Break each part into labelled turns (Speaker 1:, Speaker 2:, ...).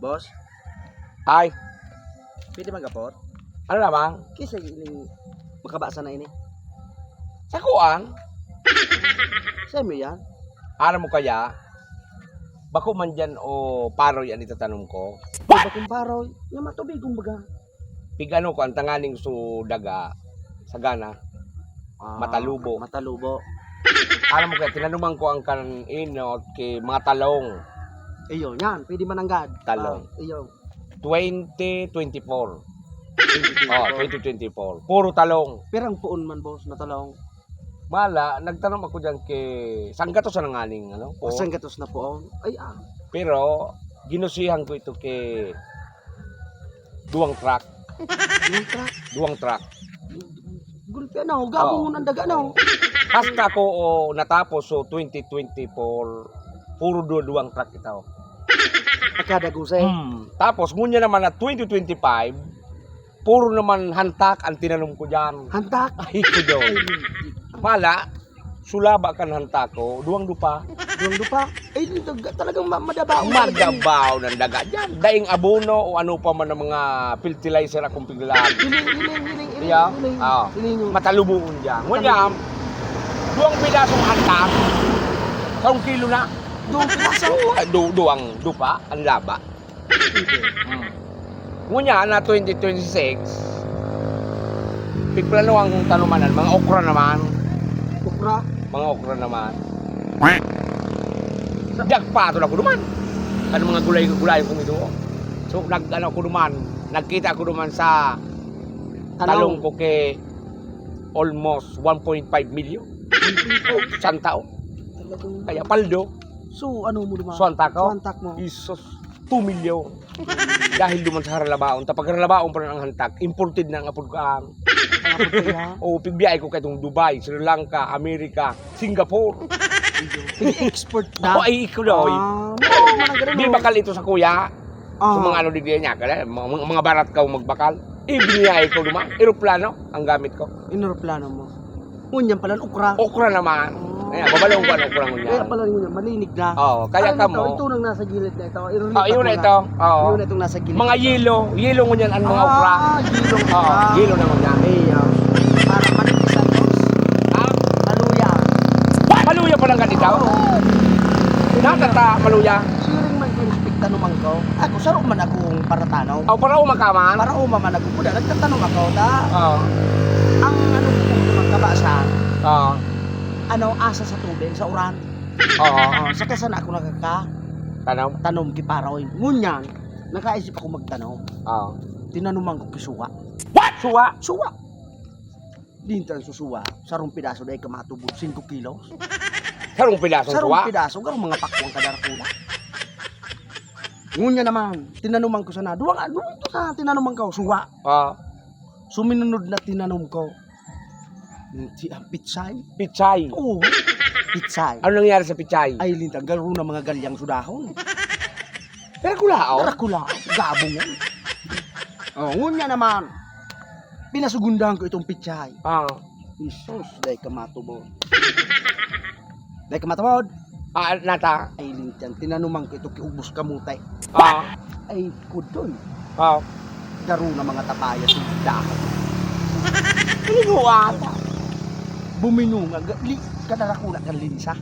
Speaker 1: Boss,
Speaker 2: Ay,
Speaker 1: pwede magapot?
Speaker 2: ano naman?
Speaker 1: Kisa ini makabasa na ini.
Speaker 2: Sa kuang,
Speaker 1: Sa'yo mo yan?
Speaker 2: ano mo kaya? Bako man dyan o paroy ang itatanong ko?
Speaker 1: Diba kung paroy? Yung matubig kumbaga.
Speaker 2: Pigano ko ang tanganing su daga sa gana, matalubo.
Speaker 1: Matalubo.
Speaker 2: Alam mo kaya, tinanuman ko ang kaninot kay mga talong.
Speaker 1: Iyo, yan. Pwede mananggad.
Speaker 2: Talong.
Speaker 1: Iyo.
Speaker 2: 2024. Oh, 2024. Puro talong.
Speaker 1: Pirang puon man, boss, na talong.
Speaker 2: Mala, nagtanong ako dyan kay... Saan ka to sa nangaling, ano? Po?
Speaker 1: Asang gatos na puon? Ay,
Speaker 2: Pero, ginusihan ko ito kay... Duwang truck.
Speaker 1: yung truck.
Speaker 2: Duwang truck.
Speaker 1: Gulpi, ano? Gabong ng daga, ano?
Speaker 2: Hasta ko natapos, so 2024, puro duwang truck ito.
Speaker 1: Pagkadagusay.
Speaker 2: Tapos, ngunya naman na 2025, puro naman hantak ang tinanong ko dyan.
Speaker 1: Hantak.
Speaker 2: Ay, ko daw. Mala, sulaba kan hantak ko, duwang dupa.
Speaker 1: Yung lupa. Ay, talagang madabaw.
Speaker 2: Madabaw ng daga dyan. Daing abono o ano pa man ng mga fertilizer akong piglaan.
Speaker 1: Hiling.
Speaker 2: Yeah. Matalubuon dyan. Ngunya, duwang pidasong hantak, 1 kilo na.
Speaker 1: Doon pinasa.
Speaker 2: Duwang dupa, ang laba. Ngunya na 2026, pigplano ang tanumanan, mga okra naman.
Speaker 1: Kupra.
Speaker 2: Mga okra naman. Dagpato na ko naman. Ano mga gulay kong ito. So nagkita ko naman sa talong ko kay almost 1.5 million. Isang tao.
Speaker 1: Talagang.
Speaker 2: Kaya paldo.
Speaker 1: So, ano mo naman?
Speaker 2: Suwantak ko.
Speaker 1: Suwantak mo.
Speaker 2: Isos 2 million. Dahil duman sa haralabaon. Tapag haralabaon pa rin ang hantak. Imported na ang apod kaang. O pigbiay ko kay itong Dubai, Sri Lanka, Amerika, Singapore.
Speaker 1: Export na.
Speaker 2: Ako ay ikuloy. Di bakal ito sa kuya. Sa mga ano digyan niya. Mga barat ka magbakal. Ibiniyay ko naman. Aeroplano ang gamit ko.
Speaker 1: Inorplano mo. Ngunyan pala, ukra.
Speaker 2: Okra naman. Ayan, babalong ko ang okra
Speaker 1: Kaya
Speaker 2: ngunyan.
Speaker 1: pala ngunyan, malinig na.
Speaker 2: Oo, kaya ka mo.
Speaker 1: Ito nang nasa gilid na ito.
Speaker 2: Yun na ito. Oo.
Speaker 1: Yun na itong nasa gilid.
Speaker 2: Mga yelo ngunyan ang mga okra.
Speaker 1: Yelo.
Speaker 2: Oo, yelo na ngunyan.
Speaker 1: Para manigisan, boss. Maluya.
Speaker 2: Maluya pa lang ganito. Nakata, maluya.
Speaker 1: Siring man ko respekta naman ko. Ako, saro man akong paratanaw.
Speaker 2: O, para umakaman.
Speaker 1: Para umaman ako. Kuda, nagtatanong ako.
Speaker 2: Oo.
Speaker 1: Ang ano ko naman kabasa,
Speaker 2: Oo.
Speaker 1: asa sa tubig, sa uran.
Speaker 2: Oo.
Speaker 1: Sa kasan ako
Speaker 2: Tanong.
Speaker 1: tanom kiparoy. Ngunyan, nakaisip ako magtanong.
Speaker 2: Oo.
Speaker 1: Tinanuman ko kisuwa.
Speaker 2: What? Suwa?
Speaker 1: Suwa. Dintan susuwa. Sarong pidaso dahil kamatubog 5 kilos.
Speaker 2: Sarong pilasong
Speaker 1: Sarong
Speaker 2: suwa?
Speaker 1: pidaso, garong mga pakwang kadarakula. Ngunya naman, tinanuman ko sana. Duwang ito na, tinanuman ko, suwa.
Speaker 2: Oo.
Speaker 1: Suminunod na tinanom ko. Si pitsay.
Speaker 2: Pichay.
Speaker 1: Oo, pitsay.
Speaker 2: Ano nangyari sa pichay?
Speaker 1: Ay, lintang, garo na mga galyang sudahon.
Speaker 2: Pero kulao.
Speaker 1: Darakula, gabong yan. Ngunya naman, pinasugundahan ko itong pitsay.
Speaker 2: Oo.
Speaker 1: Jesus, dahil kamatubod. Dahil kamatubod.
Speaker 2: Nata.
Speaker 1: Ay, lintang, tinanuman ko ito kiubos kamutay.
Speaker 2: Oo.
Speaker 1: Ay, kudoy.
Speaker 2: Oo.
Speaker 1: Garo na mga tapaya sa dahon.
Speaker 2: Liguan.
Speaker 1: Buminunga, kadarakula kan linsa.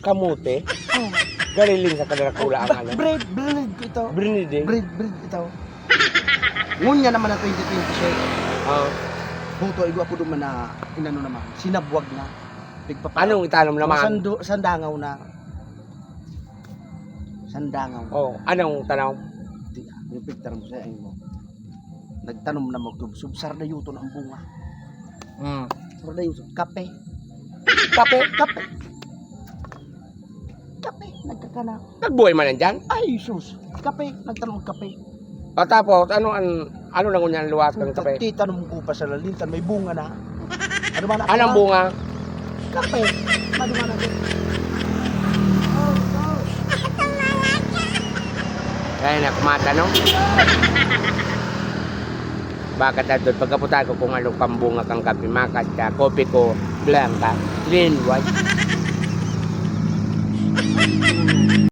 Speaker 2: Kamute.
Speaker 1: Oh,
Speaker 2: Galiling sa kadarakula ang ano.
Speaker 1: bread ko ito.
Speaker 2: Brinide.
Speaker 1: Bread ito. Ngunya naman na 2026.
Speaker 2: Oo.
Speaker 1: Buto, igo ako naman na, inano naman, sinabwag na.
Speaker 2: Anong itanom naman?
Speaker 1: Sandangaw na. Sandangaw.
Speaker 2: Oh, anong tanong?
Speaker 1: Yung picture mo sa mo. Nagtanom na magtubsub. Sarda yuto na ang bunga. Sarda yuto. Kape.
Speaker 2: Kape?
Speaker 1: Kape. Nagkakana.
Speaker 2: Nagbuhay man nandyan?
Speaker 1: Ay, sus. Kape. Nagtanom kape.
Speaker 2: O tapos, ano na ngunyan luwas ng kape?
Speaker 1: Titanong ko pa sa lalintan. May bunga na. Ano ba na?
Speaker 2: Anong bunga?
Speaker 1: Kape. Ano ba na?
Speaker 2: Kaya na kumatanong. Bakit doon pagkaputa ko kung anong pambunga kang kape makas ka, kopi ko, blanca, green white.